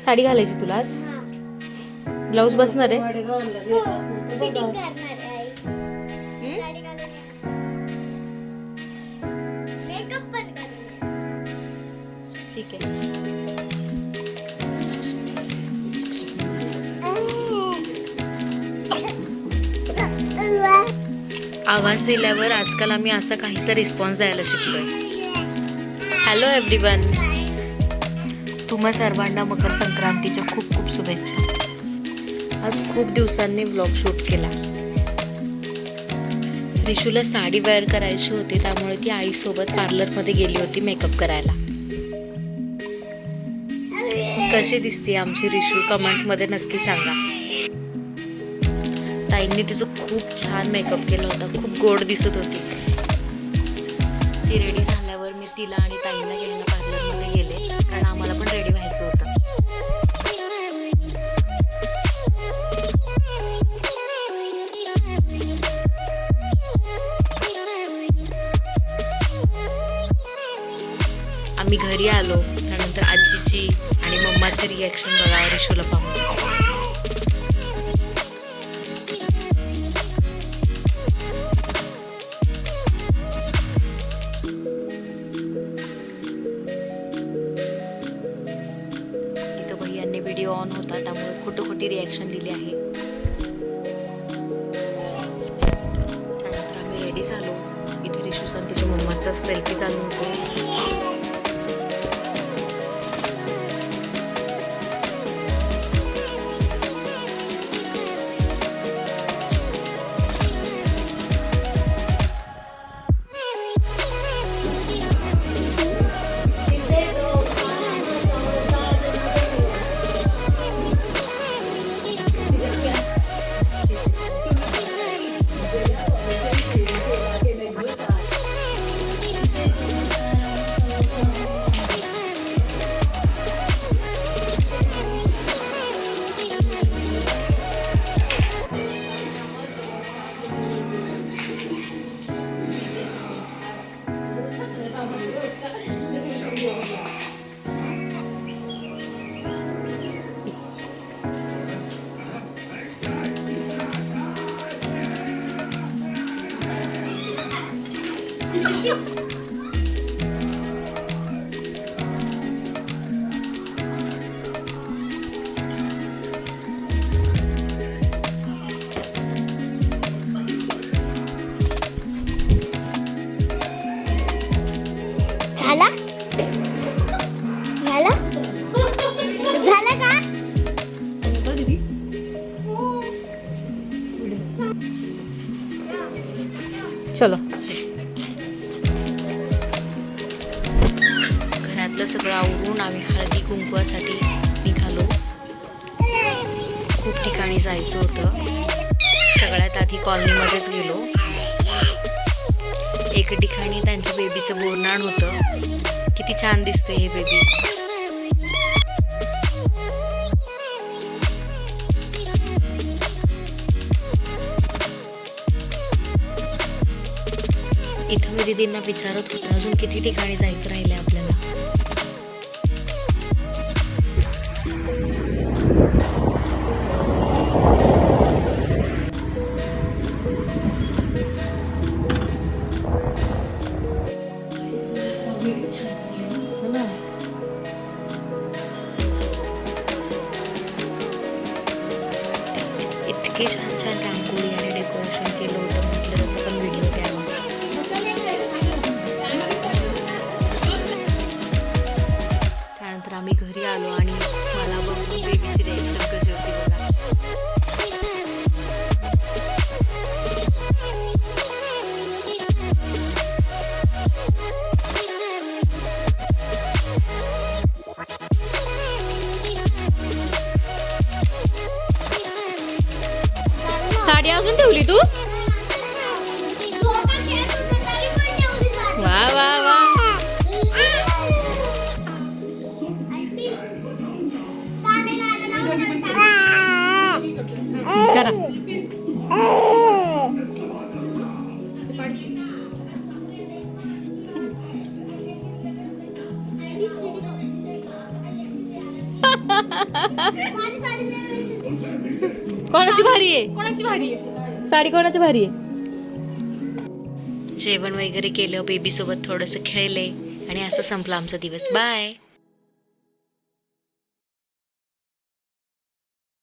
साडी घालायची तुला आज? ब्लाऊज बसणार आहे? ठीक आहे. आवाज दिल्यावर आजकाल आम्ही असा काहीसा रिस्पॉन्स द्यायला शिकलोय. हॅलो एव्हरीवन, तुम्हा सर्वांना मकर संक्रांतीच्या खूप खूप शुभेच्छा. आज खूप दिवसांनी व्लॉग शूट केला. रिशूला साडी वेअर करायची होती, त्यामुळे ती आईसोबत पार्लरमध्ये गेली होती मेकअप करायला. कशी दिसते आमची रिशू कमेंटमध्ये नक्की सांगा. ताईंनी तिचं खूप छान मेकअप केला होता, खूप गोड दिसत होती. ती रेडी झाल्यावर मी तिला आणि ताईंना घ्यायला पार्लरमध्ये गेले, कारण आम्हाला पण रेडी व्हायचं होतं. आम्ही घरी आलो, त्यानंतर आजीची आणि मम्माची रिॲक्शन बघा रिशूला पाहून. इथं भैयांनी व्हिडिओ ऑन होता, त्यामुळे खोटी रिॲक्शन दिली आहे. त्यानंतर आम्ही रेडी झालो. इथे रिशू आणि तिच्या मम्माचा सेल्फी चालू होतो. चलो. घरातलं सगळं आवरून आम्ही हळदी कुंकवासाठी निघालो. खूप ठिकाणी जायचं होतं. सगळ्यात आधी कॉलनीमध्येच गेलो. एक ठिकाणी त्यांच्या बेबीचं बोरनाण होतं. किती छान दिसते हे बेबी. इथं मी दीदींना विचारत होते अजून किती ठिकाणी जायचं राहिले आपल्याला. इतकी छान छान रांगोळी आणि डेकोरेशन केलं होतं, म्हटलं त्याचा पण व्हिडिओ घ्यावा. त्यानंतर आम्ही घरी आलो आणि मला बघून बेबीची रिॲक्शन कशी होती बघा. साडी अजून ठेवली तू? वा वा वा. करा. कोणाची भारी आहे? कोणाची भारी आहे? साडी कोणाची भारी आहे? जेवण वगैरे केलं, बेबी सोबत थोडंसं खेळले आणि असं संपला आमचा दिवस. बाय.